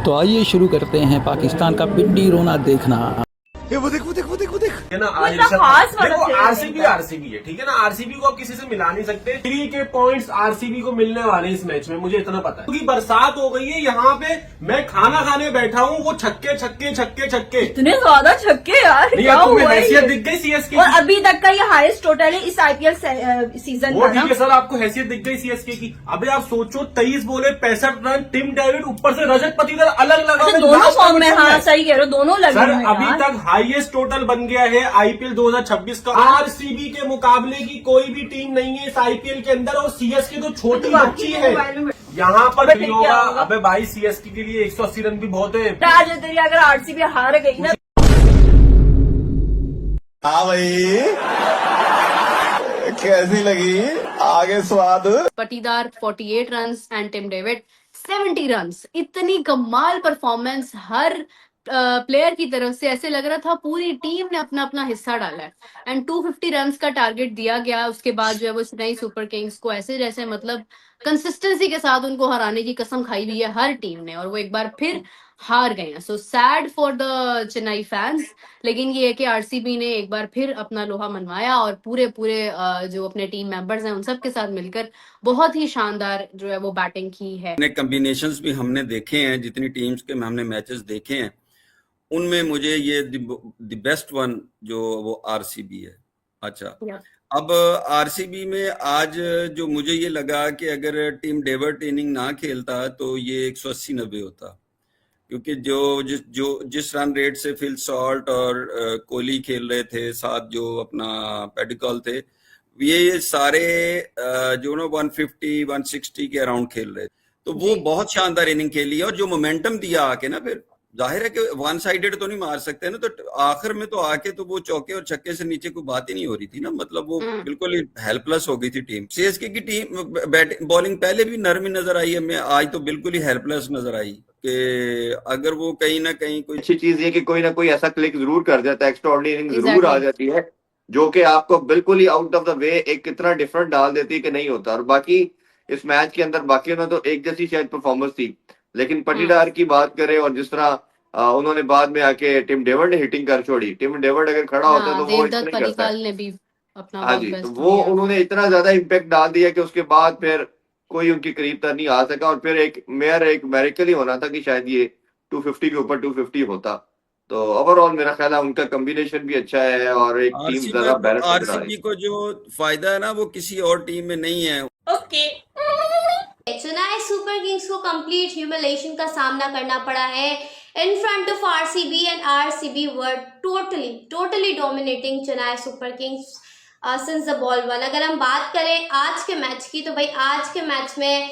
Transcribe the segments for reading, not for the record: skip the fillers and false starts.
तो आइए शुरू करते हैं पाकिस्तान का पिंडी रोना देखना। ये वो देख है ना। आज इतना खास वाला देखो खेल आरसीबी नहीं था। आरसीबी है, ठीक है ना। आरसीबी को आप किसी से मिला नहीं सकते। 3 के पॉइंट्स आरसीबी को मिलने वाले हैं इस मैच में, मुझे इतना पता है क्योंकि बरसात हो गई है यहाँ पे। मैं खाना खाने बैठा हूँ, वो छक्के छक्के छक्के छक्के। इतने ज्यादा छक्के यार, नहीं, क्या अब तुम्हें हुआ है हैसियत ये? दिख गई सीएसके और की? अभी तक का ये हाईएस्ट टोटल है इस आईपीएल सीजन वो का ठीक ना। है सर, आपको हैसियत दिख गई सीएसके की। अबे आप सोचो, 23 बोले 65 रन, टिम डेविड ऊपर से रजत पटीदार अलग लगा अच्छा, हुआ दोनों last फॉर्म में, position हाँ सही कह रहे हो, दोनों लगे सर। हुए हैं अभी यार। तक हाईएस्ट टोटल बन गया है आईपीएल 2026 का। आरसीबी के मुकाबले की कोई भी टीम नहीं है इस आईपीएल के अंदर, और सीएसके तो छोटी बच्ची है। यहाँ पर अबे भी क्या होगा। होगा? अबे भाई सीएसके के लिए 180 रन भी बहुत है। आज तेरी अगर आरसीबी हार गई ना, हाँ भाई, कैसी लगी आगे स्वाद? Patidar 48 runs and Tim David 70 runs. इतनी कमाल परफॉर्मेंस हर प्लेयर की तरफ से, ऐसे लग रहा था पूरी टीम ने अपना अपना हिस्सा डाला है। एंड 250 रन्स का टारगेट दिया गया। उसके बाद जो है वो चेन्नई सुपर किंग्स को ऐसे जैसे मतलब कंसिस्टेंसी के साथ उनको हराने की कसम खाई हुई है हर टीम ने, और वो एक बार फिर हार गए हैं। So sad for the Chennai fans. लेकिन ये है कि आरसीबी ने एक बार फिर अपना लोहा मनवाया और पूरे पूरे जो अपने टीम मेंबर्स हैं उन सब के साथ मिलकर बहुत ही शानदार जो है वो बैटिंग की है। कॉम्बिनेशंस भी हमने देखे हैं, जितनी टीम्स के हमने मैचेस देखे हैं उनमें मुझे ये द बेस्ट वन जो वो आरसीबी है। अच्छा, अब आरसीबी में आज जो मुझे ये लगा कि अगर टीम डेविड इनिंग ना खेलता तो ये 180-90 होता, क्योंकि जिस रन रेट से फिल सॉल्ट और कोहली खेल रहे थे, साथ जो अपना पेडिकल थे, ये सारे जो ना 150 160 के अराउंड खेल रहे थे। तो वो बहुत शानदार इनिंग खेली है, और जो मोमेंटम दिया आके ना, फिर जाहिर है कि वन साइडेड तो नहीं मार सकते ना, तो आखिर में तो आके तो वो चौके और छक्के से नीचे कोई बात ही नहीं हो रही थी ना। मतलब वो बिल्कुल ही हेल्पलेस हो गई थी टीम। सीएसके की टीम बैटिंग बॉलिंग पहले भी नरमी नजर आई है, मैं आज तो बिल्कुल ही हेल्पलेस नजर आई कि अगर वो कहीं ना कहीं कोई अच्छी चीज ये कि कोई ना कोई ऐसा क्लिक जरूर कर जाता है, एक्स्ट्राऑर्डिनरी जरूर आ जाती है, जो कि आपको बिल्कुल ही आउट ऑफ द वे एक कितना डिफरेंट डाल देती है कि नहीं होता। और बाकी इस मैच के अंदर बाकियों ने तो एक जैसी शायद परफॉर्मेंस थी, लेकिन पटीदार की बात करें और जिस तरह उन्होंने बाद में आके टिम डेविड ने हिटिंग कर छोड़ी। टिम डेविड अगर खड़ा होता तो वो इतना देवदत्त नहीं करता। पडिक्कल ने भी अपना हाँ बहुत जी, तो बेस्ट वो दिया। उन्होंने इतना ज्यादा इम्पैक्ट डाल दिया कि उसके बाद फिर कोई उनके करीब तक नहीं आ सका, और फिर एक मेरिकल ही होना था कि शायद ये 250 के ऊपर 250 होता। तो ओवरऑल मेरा ख्याल है उनका कॉम्बिनेशन भी अच्छा है और एक टीम ज्यादा बैलेंस नजर आ रही आरसीबी को जो फायदा है ना वो किसी और टीम में नहीं है। ओके। चेन्नई सुपर किंग्स को कंप्लीट ह्यूमिलेशन का सामना करना पड़ा है in front of RCB, and RCB were totally dominating Chennai super Kings since the ball one. अगर हम बात करें आज के मैच की, तो भाई आज के मैच में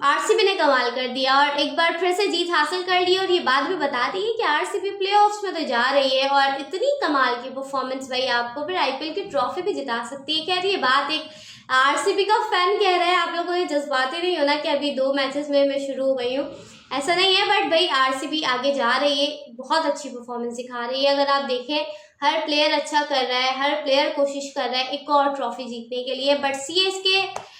आरसीबी ने कमाल कर दिया और एक बार फिर से जीत हासिल कर ली, और ये बात भी बता दी है कि आरसीबी प्लेऑफ्स में तो जा रही है, और इतनी कमाल की परफॉर्मेंस भाई आपको फिर आईपीएल की ट्रॉफी भी जिता सकती है। खैर ये बात एक आरसीबी का फैन कह रहा है, आप लोगों ने जज्बाती नहीं होना कि अभी 2 मैचेस में मैं शुरू हो गई हूँ, ऐसा नहीं है। बट भाई आरसीबी आगे जा रही है, बहुत अच्छी परफॉर्मेंस दिखा रही है। अगर आप देखें हर प्लेयर अच्छा कर रहा है, हर प्लेयर कोशिश कर रहा है एक और ट्रॉफी जीतने के लिए। बट सीएसके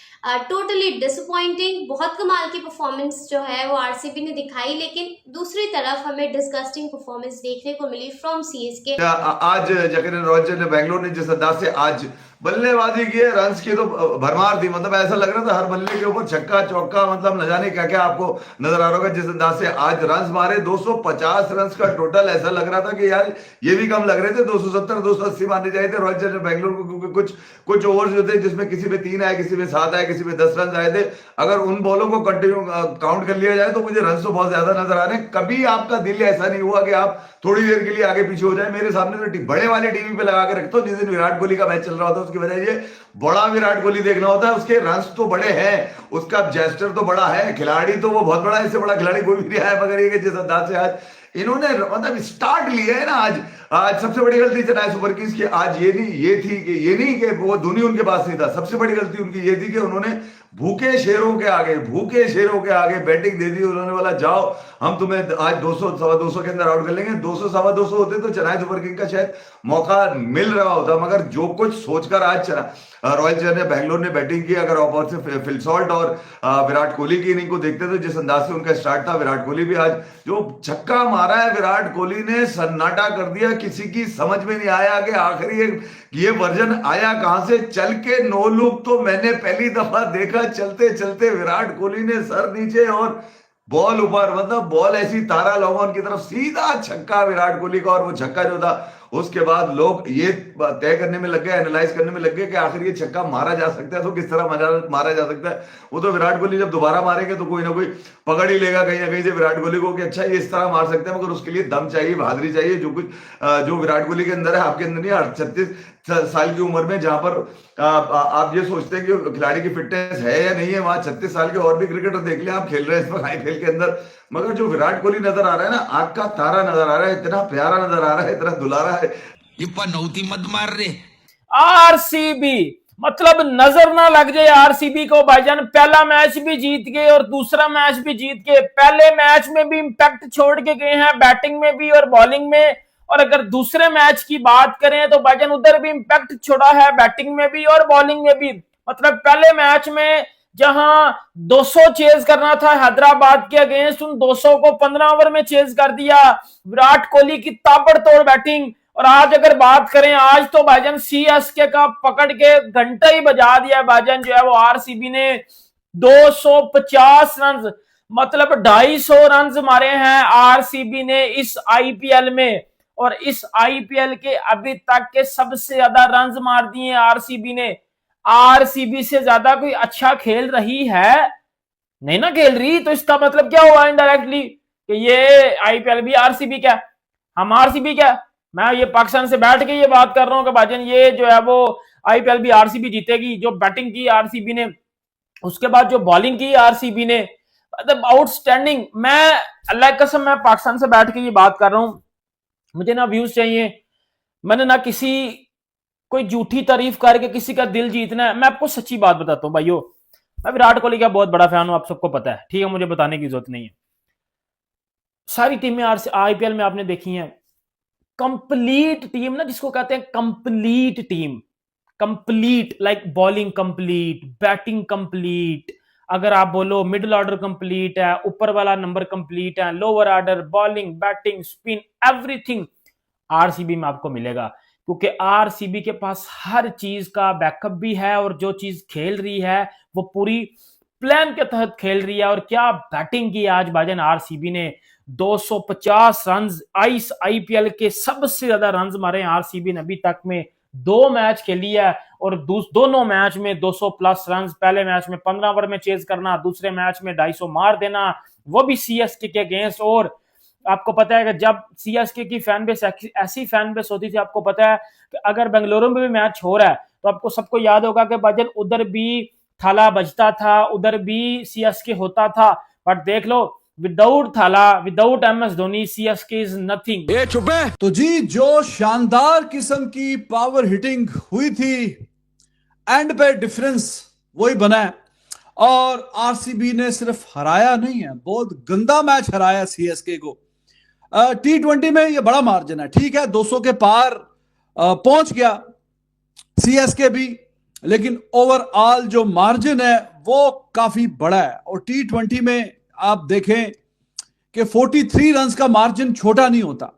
टोटली डिसअपॉइंटिंग, बहुत कमाल की परफॉर्मेंस जो है वो आरसीबी ने दिखाई, लेकिन दूसरी तरफ हमें डिस्गस्टिंग परफॉर्मेंस देखने को मिली फ्रॉम सीएसके। आज जकिरन रॉजर ने बेंगलोर ने जिस अंदाज से आज बल्लेबाजी की है, रन्स की तो भरमार थी। मतलब ऐसा लग रहा था हर बल्ले के ऊपर छक्का चौका, मतलब न जाने क्या क्या आपको नजर आ रहा होगा जिस अंदाज से आज रन्स मारे। 250 रन्स का टोटल, ऐसा लग रहा था कि यार ये भी कम लग रहे थे, 270 280 मारने चाहिए थे रॉजर ने बेंगलोर को, क्योंकि कुछ ओवर्स जो थे जिसमें किसी में 3 आए, किसी में 7 आए, किसी में 10 रन आए थे। अगर उन बॉलों को कंटिन्यू काउंट कर लिया जाए तो मुझे रन तो बहुत ज्यादा नजर आ रहे हैं। कभी आपका दिल ऐसा नहीं हुआ कि आप थोड़ी देर के लिए आगे पीछे हो जाए। मेरे सामने तो बड़े वाले टीवी पे लगा के रखता हूं, जिस दिन विराट कोहली का मैच चल रहा होता है उसकी वजह ये बड़ा विराट कोहली देखना होता है। उसके रन्स तो बड़े हैं, उसका जेस्टर तो बड़ा है, खिलाड़ी तो वो बहुत बड़ा है, इससे बड़ा खिलाड़ी कोई भी नहीं आया, मगर ये कि जिस अंदाज से आज इन्होंने मतलब स्टार्ट लिया है ना आज सबसे बड़ी गलती चेन्नई सुपर किंग्स की आज ये नहीं कि वो धोनी उनके पास नहीं था। सबसे बड़ी गलती उनकी ये थी कि उन्होंने भूखे शेरों के आगे बैटिंग दे दी। उन्होंने बोला जाओ हम तुम्हें आज 200 सवा 200 के अंदर आउट कर लेंगे। 200 सवा 200 होते तो चेन्नई सुपर किंग का शायद मौका मिल रहा होता। मगर जो कुछ सोचकर आज रॉयल चैलेंजर्स बैंगलोर ने बैटिंग की, अगर ऑपोजिट से फिल सॉल्ट और विराट कोहली की इनिंग को देखते तो जिस अंदाज से उनका स्टार्ट था, विराट कोहली भी आज जो छक्का मारा है विराट कोहली ने सन्नाटा कर दिया। किसी की समझ में नहीं आया कि आखिर ये वर्जन आया कहां से। चल के नो लुक तो मैंने पहली दफा देखा। चलते चलते विराट कोहली ने सर नीचे और बॉल ऊपर, मतलब बॉल ऐसी तारा लॉन्ग की तरफ सीधा छक्का विराट कोहली का। और वो छक्का जो था उसके बाद लोग ये तय करने में लग गए, एनालाइज करने में लग गए कि आखिर ये छक्का मारा जा सकता है तो किस तरह मारा जा सकता है। वो तो विराट कोहली जब दोबारा मारेंगे तो कोई ना कोई पकड़ ही लेगा कहीं ना कहीं से विराट कोहली को कि अच्छा ये इस तरह मार सकते हैं। मगर उसके लिए दम चाहिए, बहादुरी चाहिए, जो विराट कोहली के अंदर है आपके अंदर नहीं। 36 साल की उम्र में जहां पर आप ये सोचते हैं कि खिलाड़ी की फिटनेस है या नहीं है, वहां 36 साल के और भी क्रिकेटर देख ले आप खेल रहे हैं इस वक्त आईपीएल के अंदर। मगर जो विराट कोहली नजर आ रहा है ना, आग का तारा नजर आ रहा है, इतना प्यारा नजर आ रहा है, इतना दुलारा है। ये पनौती मत मार रे। आरसीबी मतलब नजर ना लग जाए आरसीबी को भाईजान। पहला मैच भी जीत गए और दूसरा मैच भी जीत गए। पहले मैच में भी इंपैक्ट छोड़ के गए हैं, बैटिंग में भी और बॉलिंग में। और अगर दूसरे मैच की बात करें तो भाईजान उधर भी इंपैक्ट छोड़ा है, बैटिंग में भी और बॉलिंग में भी। मतलब पहले मैच में जहां 200 चेज करना था हैदराबाद के अगेंस्ट, उन 200 को 15 ओवर में चेज कर दिया। विराट कोहली की ताबड़तोड़ बैटिंग। और आज अगर बात करें, आज तो भाईजान सीएसके का पकड़ के घंटा ही बजा दिया है भाईजान। जो है वो आरसीबी ने 250 रन मतलब 250 रन मारे हैं आरसीबी ने इस आईपीएल में। और इस आईपीएल के अभी तक के सबसे ज्यादा रन मार दिए आरसीबी ने। आरसीबी से ज्यादा कोई अच्छा खेल रही है नहीं ना खेल रही, तो इसका मतलब क्या हुआ इनडायरेक्टली कि ये आईपीएल भी आरसीबी क्या, हम आरसीबी क्या। मैं ये पाकिस्तान से बैठ के ये बात कर रहा हूं कि भाईजान ये जो है वो आईपीएल भी आरसीबी जीतेगी। जो बैटिंग की आरसीबी ने, उसके बाद जो बॉलिंग की आरसीबी ने, मतलब आउटस्टैंडिंग। मैं अल्लाह की कसम मैं पाकिस्तान से बैठ के ये बात कर रहा हूं। मुझे ना व्यूज चाहिए, मैंने ना किसी कोई झूठी तारीफ करके किसी का दिल जीतना है। मैं आपको सच्ची बात बताता हूं भाइयों, मैं विराट कोहली का बहुत बड़ा फैन हूं, आप सबको पता है, ठीक है, मुझे बताने की जरूरत नहीं है। सारी टीमें आईपीएल में आपने देखी हैं, कंप्लीट टीम ना, जिसको कहते हैं complete team, complete like bowling complete, batting complete, अगर आप बोलो मिडिल ऑर्डर कंप्लीट है, ऊपर वाला नंबर कंप्लीट है, lower order, bowling, batting, spin, everything RCB में आपको मिलेगा। क्योंकि आरसीबी के पास हर चीज का बैकअप भी है और जो चीज खेल रही है वो पूरी प्लान के तहत खेल रही है। और क्या बैटिंग की आज भाईजान आरसीबी ने, 250 रन इस आईपीएल के सबसे ज्यादा रन मारे हैं आरसीबी ने अभी तक में। 2 मैच खेली है और दोनों मैच में 200 प्लस रन। पहले मैच में 15 ओवर में चेज करना, दूसरे मैच में 250 मार देना, वो भी सीएसके के अगेंस्ट। और आपको पता है कि जब सीएसके की फैन बेस ऐसी फैन बेस होती थी, आपको पता है कि अगर बेंगलुरु में भी मैच हो रहा है तो आपको सबको याद होगा कि भाईजान उधर भी थाला बजता था, उधर भी सीएसके होता था। बट देख लो, विदाउट थाला, without MS Dhoni, CSK is nothing. तो जी जो शानदार किस्म की पावर हिटिंग हुई थी, एंड पे डिफरेंस वही बना है। और आरसीबी ने सिर्फ हराया नहीं है, बहुत गंदा मैच हराया सीएसके को। T20 में ये बड़ा मार्जिन है, ठीक है, 200 के पार पहुंच गया सीएसके भी, लेकिन ओवरऑल जो मार्जिन है वो काफी बड़ा है। और T20 में आप देखें कि 43 रन का मार्जिन छोटा नहीं होता।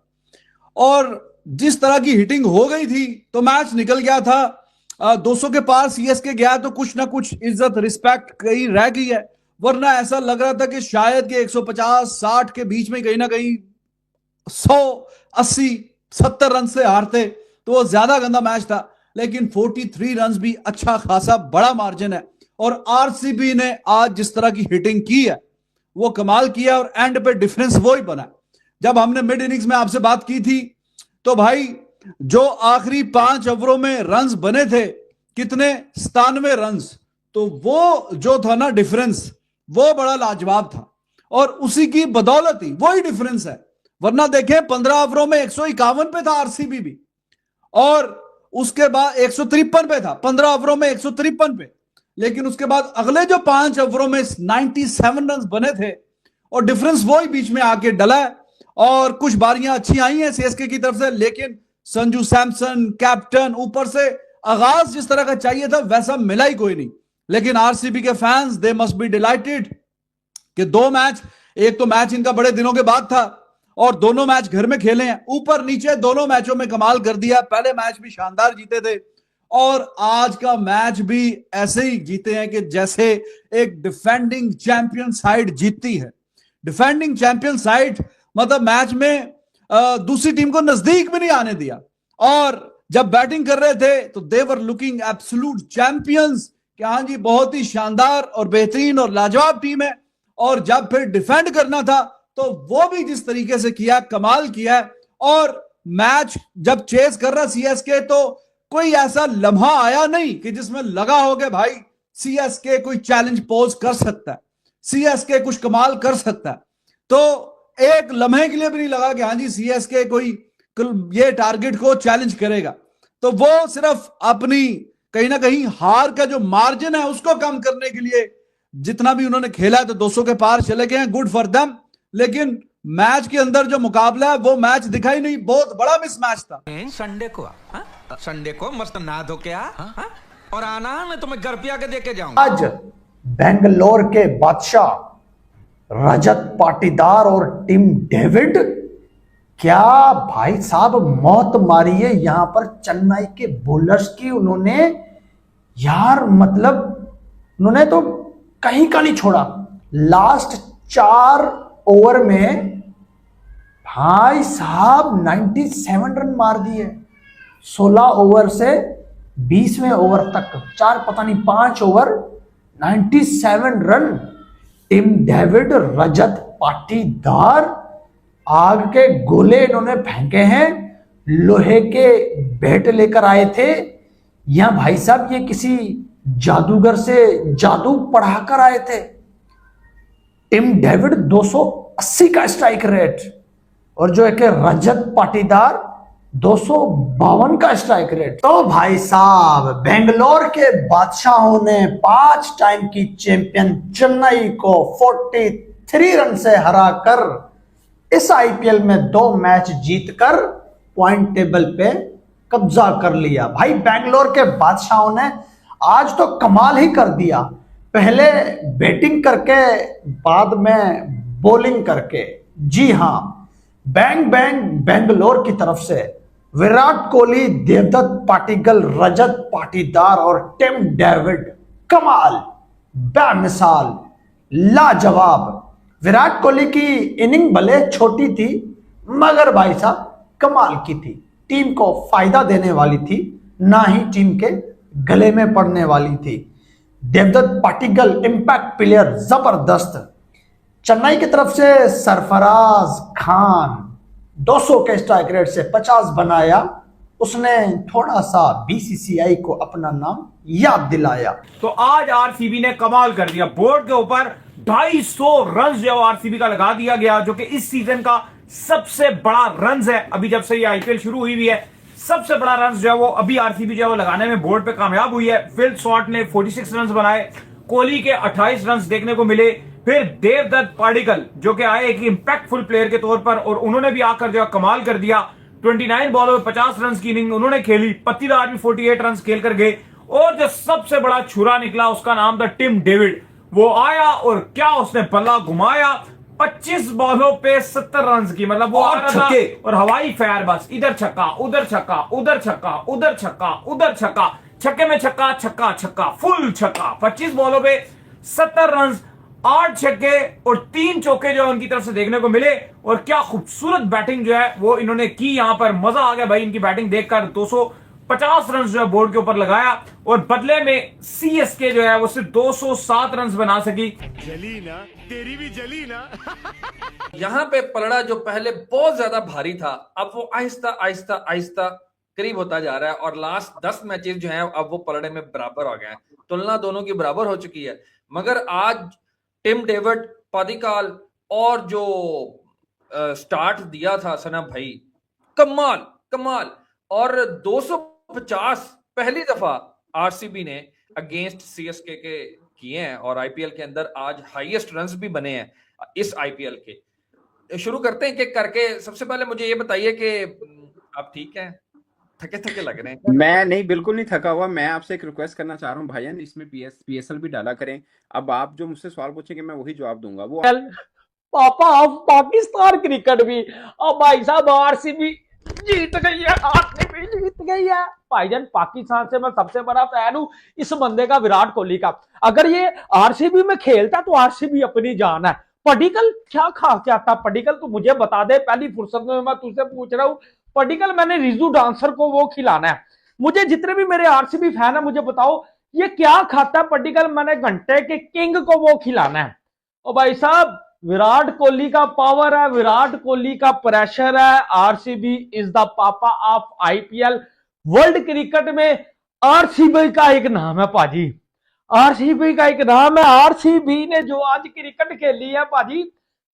और जिस तरह की हिटिंग हो गई थी तो मैच निकल गया था। 200 के पार सीएसके गया तो कुछ ना कुछ इज्जत, रिस्पेक्ट कहीं रह गई है, वरना ऐसा लग रहा था कि शायद कि 150-60 के बीच में कहीं ना कहीं 100-80-70 रन से हारते तो वो ज्यादा गंदा मैच था। लेकिन 43 रन भी अच्छा खासा बड़ा मार्जिन है। और आरसीबी ने आज जिस तरह की हिटिंग की है वो कमाल किया। और एंड पे डिफरेंस वो ही बना। जब हमने मिड इनिंग्स में आपसे बात की थी तो भाई जो आखिरी 5 ओवरों में रन्स बने थे, कितने, 97 रन्स, तो वो जो था ना डिफरेंस, वो बड़ा लाजवाब था। और उसी की बदौलत ही वही डिफरेंस है, वरना देखें 15 ओवरों में 151 पे था आरसीबी भी, और उसके बाद 153 पे था 15 ओवरों में 153 पे, लेकिन उसके बाद अगले जो 5 ओवरों में 97 रन बने थे, और डिफरेंस वही बीच में आके डला है। और कुछ बारियां अच्छी आई हैं सीएसके की तरफ से, लेकिन संजू सैमसन कैप्टन, ऊपर से आगाज जिस तरह का चाहिए था वैसा मिला ही कोई नहीं। लेकिन आरसीबी के fans they must be dilated कि 2 मैच, एक तो मैच इनका बड़े दिनों के बाद था और दोनों मैच घर में खेले हैं, ऊपर नीचे दोनों मैचों में कमाल कर दिया। पहले मैच भी शानदार जीते थे और आज का मैच भी ऐसे ही जीते हैं कि जैसे एक डिफेंडिंग चैंपियन साइड जीतती है। डिफेंडिंग चैंपियन साइड मतलब मैच में दूसरी टीम को नजदीक भी नहीं आने दिया, और जब बैटिंग कर रहे थे तो दे वर लुकिंग एब्सोल्यूट चैंपियंस कि हाँ जी बहुत ही शानदार और बेहतरीन और लाजवाब टीम है। और जब फिर डिफेंड करना था तो वो भी जिस तरीके से किया, कमाल किया है। और मैच जब चेस कर रहा सीएसके तो कोई ऐसा लम्हा आया नहीं कि जिसमें लगा हो कि भाई सीएसके कोई चैलेंज पोज कर सकता है, सीएसके कुछ कमाल कर सकता है। तो एक लम्हे के लिए भी नहीं लगा कि हाँ जी सीएसके कोई ये टारगेट को चैलेंज करेगा। तो वो सिर्फ अपनी कहीं ना कहीं हार का जो मार्जिन है उसको कम करने के लिए जितना भी उन्होंने खेला है, तो 200 के पार चले गए हैं, गुड फॉर देम। लेकिन मैच के अंदर जो मुकाबला है वो मैच दिखाई नहीं, बहुत बड़ा मिसमैच था। संडे को मस्त नहा धो के आ और आना, मैं तुम्हें घर पे आके देके जाऊंगा। आज बेंगलोर के बादशाह रजत पाटीदार और टिम डेविड, क्या भाई साहब मौत मारी है यहां पर चेन्नई के बॉलर्स की। उन्होंने यार मतलब उन्होंने तो कहीं का नहीं छोड़ा। लास्ट 4 ओवर में भाई साहब 97 रन मार दिए। 16 ओवर से 20वें ओवर तक 5 over 97 run. Tim David, Rajat Patidar आग के गोले इन्होंने फेंके हैं, लोहे के बैट लेकर आए थे। या भाई साहब ये किसी जादूगर से जादू पढ़ाकर आए थे। टिम डेविड 280 का स्ट्राइक रेट, और जो एक रजत पाटीदार 252 का स्ट्राइक रेट। तो भाई साहब बेंगलोर के बादशाहों ने 5 टाइम की चैंपियन चेन्नई को 43 रन से हराकर इस आईपीएल में 2 मैच जीतकर पॉइंट टेबल पे कब्जा कर लिया। भाई बेंगलोर के बादशाहों ने आज तो कमाल ही कर दिया, पहले बैटिंग करके बाद में बॉलिंग करके। जी हां, बैंग बैंग बेंगलोर की तरफ से विराट कोहली, देवदत्त पाटिगल, रजत पाटीदार और टिम डेविड कमाल, बेमिसाल, लाजवाब। विराट कोहली की इनिंग भले छोटी थी मगर भाई साहब कमाल की थी, टीम को फायदा देने वाली थी, ना ही टीम के गले में पड़ने वाली थी। देवदत्त पाटिगल इंपैक्ट प्लेयर जबरदस्त। चेन्नई की तरफ से सरफराज खान 200 के स्ट्राइक रेट से 50 बनाया। उसने थोड़ा सा बीसीसीआई को अपना नाम याद दिलाया। तो आज आरसीबी ने कमाल कर दिया, बोर्ड के ऊपर 250 रन जो आरसीबी का लगा दिया गया, जो कि इस सीजन का सबसे बड़ा रन है। अभी जब से ये आईपीएल शुरू हुई है सबसे बड़ा रन जो है वो अभी आरसीबी जो है वो लगाने में बोर्ड पे कामयाब हुई है। फिल शॉट ने 46 रन बनाए, कोहली के 28 रन देखने को मिले। फिर देवदत्त पाटिगल जो कि आए एक इंपैक्टफुल प्लेयर के तौर पर, और उन्होंने भी आकर जो कमाल कर दिया। 29 बॉलों में 50 रन की इनिंग उन्होंने खेली। पत्तीदार भी 48 रन खेल कर गए। और जो सबसे बड़ा छुरा निकला उसका नाम था टिम डेविड। वो आया और क्या उसने बल्ला घुमाया, 25 बॉलों पे 70 रन की, मतलब वो आ रहा था और हवाई फायर, बस इधर छक्का उधर छक्का उधर छक्का उधर छक्का उधर छक्का, छक्के में छक्का छक्का छक्का, फुल छक्का। 25 बॉलों पे 70 रन, 8 छक्के और 3 चौके जो उनकी तरफ से देखने को मिले। और क्या खूबसूरत बैटिंग जो है वो इन्होंने की, यहां पर मजा आ गया भाई इनकी बैटिंग देखकर। 250 रन जो है बोर्ड के ऊपर लगाया और बदले में सीएसके जो है वो सिर्फ 207 रन बना सकी। जली ना, तेरी भी जली ना। यहाँ पे पलड़ा जो पहले बहुत ज्यादा भारी था अब वो आहिस्ता आहिस्ता आहिस्ता करीब होता जा रहा है, और लास्ट 10 मैचेस जो हैं अब वो पलड़े में बराबर हो गए हैं। तुलना दोनों की बराबर हो चुकी है। मगर आज टिम डेविड, पाटिगल और जो स्टार्ट दिया था सना भाई, कमाल कमाल। और 250 पहली दफा आरसीबी ने अगेंस्ट सीएसके के किए हैं और आईपीएल के अंदर आज हाईएस्ट रन्स भी बने हैं इस आईपीएल के। शुरू करते हैं किक करके। सबसे पहले मुझे ये बताइए कि आप ठीक हैं? थके थके लग रहे हैं। मैं नहीं, बिल्कुल नहीं थका हुआ। मैं आपसे एक रिक्वेस्ट करना चाह रहा हूँ भाईजान, इसमें पीएसएल भी डाला करें। अब आप जो मुझसे सवाल पूछेंगे मैं वही जवाब दूंगा। वो पापा अब पाकिस्तान क्रिकेट भी, अब भाई साहब आरसीबी जीत गई है, आरसीबी जीत गई है। भाईजान पाकिस्तान से मैं सबसे बड़ा फैन हूं इस बंदे का, विराट कोहली का। अगर ये आरसीबी में खेलता तो आरसीबी अपनी जान है। पडिक्कल क्या खा के आता? पडिक्कल तो मुझे बता दे, पहली फुर्सत में मैं तुझसे पूछ रहा हूँ। पडिक्कल मैंने रिजू डांसर को वो खिलाना है। मुझे जितने भी मेरे आरसीबी फैन है मुझे बताओ ये क्या खाता है पडिक्कल? मैंने घंटे के किंग को वो खिलाना है। और भाई साहब विराट कोहली का पावर है, विराट कोहली का प्रेशर है। आरसीबी इज द पापा ऑफ आईपीएल। वर्ल्ड क्रिकेट में आरसीबी का एक नाम है पाजी, आरसीबी का एक नाम है। आरसीबी ने जो आज क्रिकेट खेली है पाजी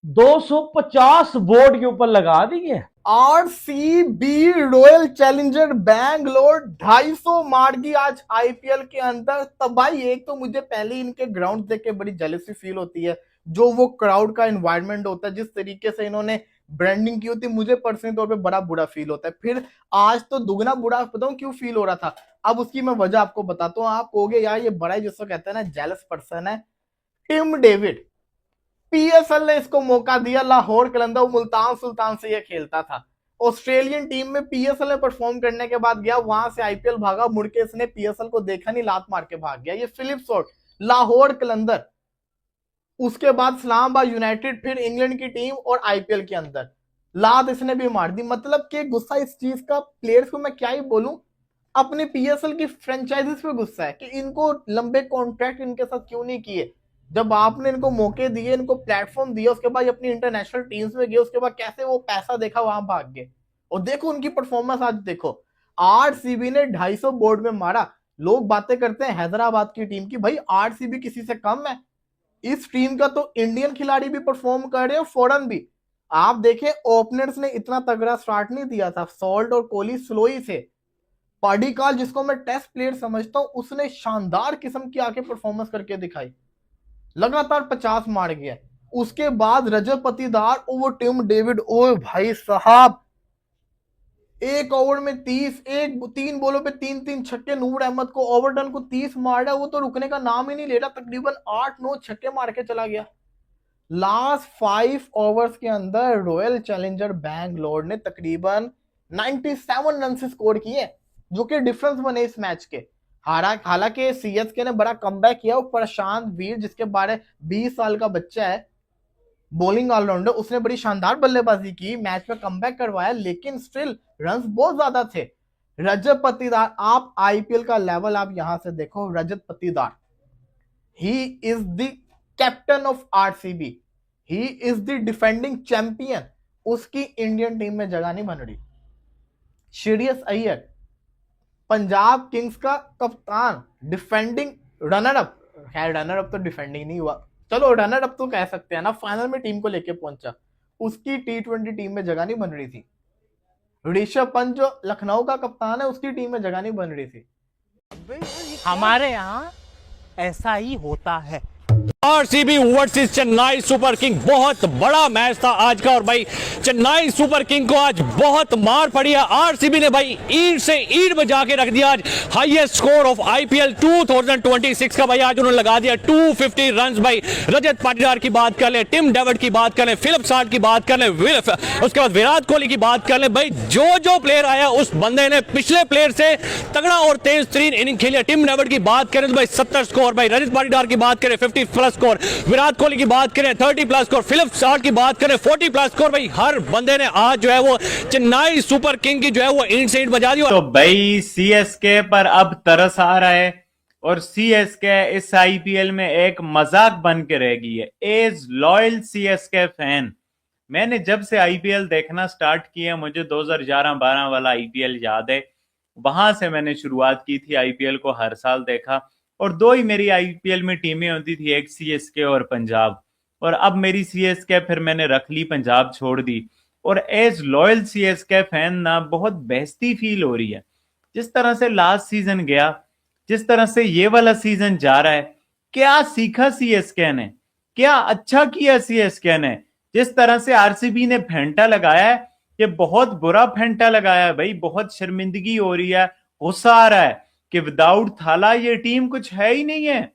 250 बोर्ड के ऊपर लगा दी है। आरसीबी रॉयल चैलेंजर बैंगलोर 250 मार गई आज आईपीएल के अंदर। तब भाई एक तो मुझे पहले ही इनके ग्राउंड देख के बड़ी जेलसी फील होती है, जो वो क्राउड का एनवायरनमेंट होता है, जिस तरीके से इन्होंने ब्रांडिंग की होती है, मुझे पर्सनली तौर पे बड़ा बुरा फील होता है। फिर आज तो दुगना बुरा बताऊं क्यों फील हो रहा था, अब उसकी मैं वजह आपको बताता हूँ। आप कहोगे यार ये बड़ा जिसको कहते हैं ना जेलस पर्सन है। टिम डेविड, पीएसएल ने इसको मौका दिया। लाहौर कलंदर, मुल्तान सुल्तान से ये खेलता था। ऑस्ट्रेलियन टीम में पीएसएल में परफॉर्म करने के बाद गया, वहां से आईपीएल भागा, मुड़ के इसने पीएसएल को देखा नहीं, लात मार के भाग गया। ये फिलिप्स, लाहौर कलंदर, उसके बाद इस्लामाबाद यूनाइटेड, फिर इंग्लैंड की टीम और आईपीएल के अंदर लात इसने भी मार दी। मतलब कि गुस्सा इस चीज का प्लेयर्स को मैं क्या ही बोलूं, अपने पीएसएल की फ्रेंचाइजीज पे गुस्सा है कि इनको लंबे कॉन्ट्रैक्ट इनके साथ क्यों नहीं किए। जब आपने इनको मौके दिए, इनको प्लेटफॉर्म दिया, उसके बाद अपनी इंटरनेशनल टीम्स में गए, उसके बाद कैसे वो पैसा देखा वहां भाग गए। और देखो उनकी परफॉर्मेंस आज देखो। आरसीबी ने 250 बोर्ड में मारा। लोग बातें करते हैं हैदराबाद की टीम की, भाई आरसीबी किसी से कम है। इस टीम का तो इंडियन खिलाड़ी भी परफॉर्म कर रहे हैं, फॉरेन भी। आप देखें ओपनर्स ने इतना तगड़ा स्टार्ट नहीं दिया था, सॉल्ट और कोहली स्लो ही थे। पडिक्कल जिसको मैं टेस्ट प्लेयर समझता हूं, उसने शानदार किस्म की आके परफॉर्मेंस करके दिखाई, लगातार 50 मार गया। उसके बाद रजत पाटीदार और वो टिम डेविड, ओ भाई साहब एक ओवर में 30, तीन बॉलों पे 3 छक्के। नूर अहमद को ओवरटन को 30 मारा, वो तो रुकने का नाम ही नहीं ले रहा, तकरीबन 8-9 छक्के मार के चला गया। लास्ट 5 ओवर्स के अंदर रॉयल चैलेंजर बैंगलोर ने तकरीबन 97 रन से स्कोर किए, जो कि डिफरेंस बने इस मैच के। हालांकि सीएसके ने बड़ा कमबैक किया। वो प्रशांत वीर जिसके बारे 20 साल का बच्चा है, बॉलिंग ऑलराउंडर, उसने बड़ी शानदार बल्लेबाजी की, मैच में कमबैक करवाया, लेकिन स्टिल रन्स बहुत ज्यादा थे। रजत पाटीदार, आप आईपीएल का लेवल आप यहां से देखो। Rajat Patidar, he is the captain of RCB, he is the defending champion. उसकी इंडियन टीम में जगह नहीं बन रही। श्रेयस अय्यर, पंजाब किंग्स का कप्तान, डिफेंडिंग रनर अप, खैर रनर अप तो डिफेंडिंग नहीं हुआ, चलो रनर अप तो कह सकते हैं ना, फाइनल में टीम को लेके पहुंचा। उसकी टी20 टीम में जगह नहीं बन रही थी। ऋषभ पंत जो लखनऊ का कप्तान है, उसकी टीम में जगह नहीं बन रही थी। हमारे यहाँ ऐसा ही होता है। RCB versus Chennai super king, बहुत बड़ा मैच था आज का। और भाई चेन्नई सुपर किंग को आज बहुत मार पड़ी है। आरसीबी ने भाई ईंट से ईंट बजा के रख दिया। आज हाईएस्ट स्कोर ऑफ आईपीएल 2026 का भाई आज उन्होंने लगा दिया 250 रन्स। भाई रजत पाटीदार की बात कर ले, टिम डेविड की बात कर ले, फिलिप साल्ट की बात कर ले, उसके बाद विराट कोहली की बात कर ले। भाई जो प्लेयर आया उस बंदे ने पिछले प्लेयर से तगड़ा और तेज तरीन इनिंग खेली। टिम डेविड की बात करें तो भाई 70 स्कोर, भाई रजत पाटीदार की बात करें 50+ स्कोर, विराट कोहली की बात करें 30+ स्कोर, फिलिप साल्ट की बात करें 40+ स्कोर। भाई हर बंदे ने आज जो है वो चेन्नई सुपर किंग की जो है वो ईंट से ईंट बजा दी। तो भाई सीएसके पर अब तरस आ रहा है और सीएसके इस आईपीएल में एक मजाक बन के रह गई है। एज लॉयल सीएसके फैन, मैंने जब से आईपीएल देखना स्टार्ट किया, मुझे 2011-12 वाला आईपीएल याद है। वहां से मैंने शुरुआत की थी, आईपीएल को हर साल देखा। और दो ही मेरी आईपीएल में टीमें होती थी, एक सीएसके और पंजाब। और अब मेरी सीएसके फिर मैंने रख ली, पंजाब छोड़ दी। और एज लॉयल सीएसके फैन ना बहुत बेइज्जती फील हो रही है। जिस तरह से लास्ट सीजन गया, जिस तरह से ये वाला सीजन जा रहा है, क्या सीखा सीएसके ने, क्या अच्छा किया सीएसके ने? जिस तरह से आरसीबी ने फेंटा लगाया है, ये बहुत बुरा फेंटा लगाया है भाई। बहुत शर्मिंदगी हो रही है, गुस्सा आ रहा है कि विदाउट थाला ये टीम कुछ है ही नहीं है।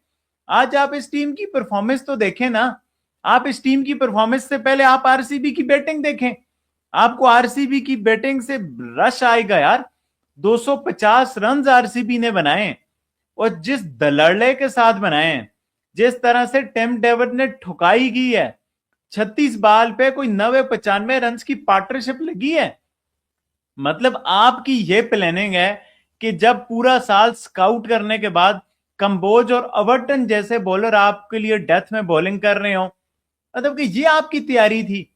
आज आप इस टीम की परफॉर्मेंस तो देखें ना। आप इस टीम की परफॉर्मेंस से पहले आप आरसीबी की बैटिंग देखें। आपको आरसीबी की बैटिंग से रश आएगा यार। 250 रन आरसीबी ने बनाए और जिस दलड़ले के साथ बनाए, जिस तरह से टिम डेविड ने ठुकाई की है, 36 बाल पे कोई 90-95 रन की पार्टनरशिप लगी है। मतलब आपकी ये प्लानिंग है कि जब पूरा साल स्काउट करने के बाद कंबोज और अवर्टन जैसे बॉलर आपके लिए डेथ में बॉलिंग कर रहे हो, मतलब कि ये आपकी तैयारी थी।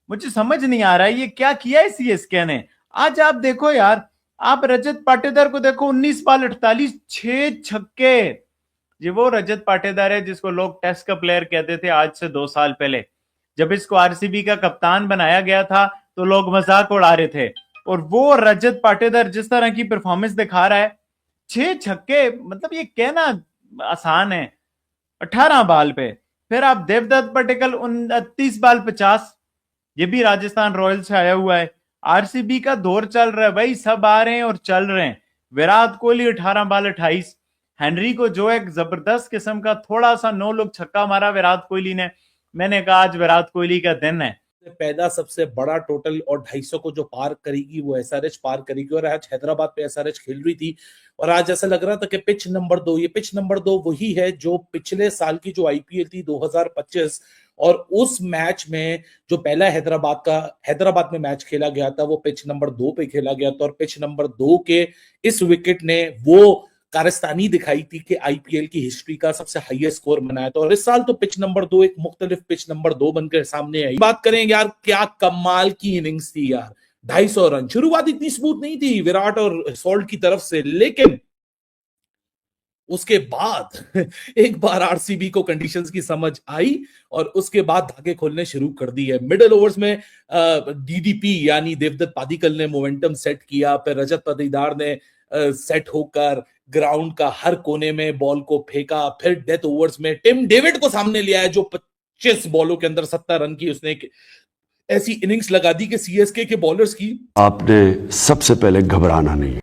मुझे समझ नहीं आ रहा है ये क्या किया है सीएसके ने। आज आप देखो यार, आप रजत पाटीदार को देखो, 19 बाल 48, 6 छक्के। ये वो रजत पाटीदार है जिसको लोग टेस्ट का प्लेयर कहते थे आज से 2 साल पहले। जब इसको आरसीबी का कप्तान बनाया गया था तो लोग मजाक उड़ा रहे थे। और वो रजत पाटीदार जिस तरह की परफॉर्मेंस दिखा रहा है, 6 छक्के, मतलब ये कहना आसान है 18 बाल पे। फिर आप देवदत्त पट्टिकल 29 बाल 50, ये भी राजस्थान रॉयल्स से आया हुआ है। आरसीबी का दौर चल रहा है भाई, सब आ रहे हैं और चल रहे हैं। विराट कोहली 18 बाल 28, हेनरी को जो एक जबरदस्त किस्म का थोड़ा सा नो लुक छक्का मारा विराट कोहली ने। मैंने कहा आज विराट कोहली का दिन है। पहला सबसे बड़ा टोटल और 250 को जो पार करेगी वो एसआरएच पार करेगी। और आज हैदराबाद पे एसआरएच खेल रही थी और आज ऐसा लग रहा था कि पिच नंबर 2, ये पिच नंबर 2 वही है जो पिछले साल की जो आईपीएल थी 2025, और उस मैच में जो पहला हैदराबाद में मैच खेला गया था वो पिच नंबर 2 पे खेला गया था। और पिच नंबर 2 के इस विकेट ने वो कारस्तानी दिखाई थी कि आईपीएल की हिस्ट्री का सबसे हाईएस्ट स्कोर बनाया था। और इस साल तो पिच नंबर 2 एक मुख्तलिफ पिच नंबर 2 बनकर सामने आई। बात करें यार, क्या कमाल की इनिंग्स थी यार। 250 रन, शुरुआत इतनी स्मूथ नहीं थी विराट और सॉल्ट की तरफ से, लेकिन उसके बाद एक बार आरसीबी को कंडीशंस की समझ आई और उसके बाद धागे खोलने शुरू कर दी है। मिडिल ओवर्स में डीडीपी यानी देवदत्त पादिक्कल ने मोमेंटम सेट किया, फिर रजत पाटीदार ने सेट होकर ग्राउंड का हर कोने में बॉल को फेंका। फिर डेथ ओवर्स में टिम डेविड को सामने लिया है जो 25 बॉलों के अंदर 70 रन की उसने ऐसी इनिंग्स लगा दी कि सीएसके के बॉलर्स की आपने सबसे पहले घबराना नहीं।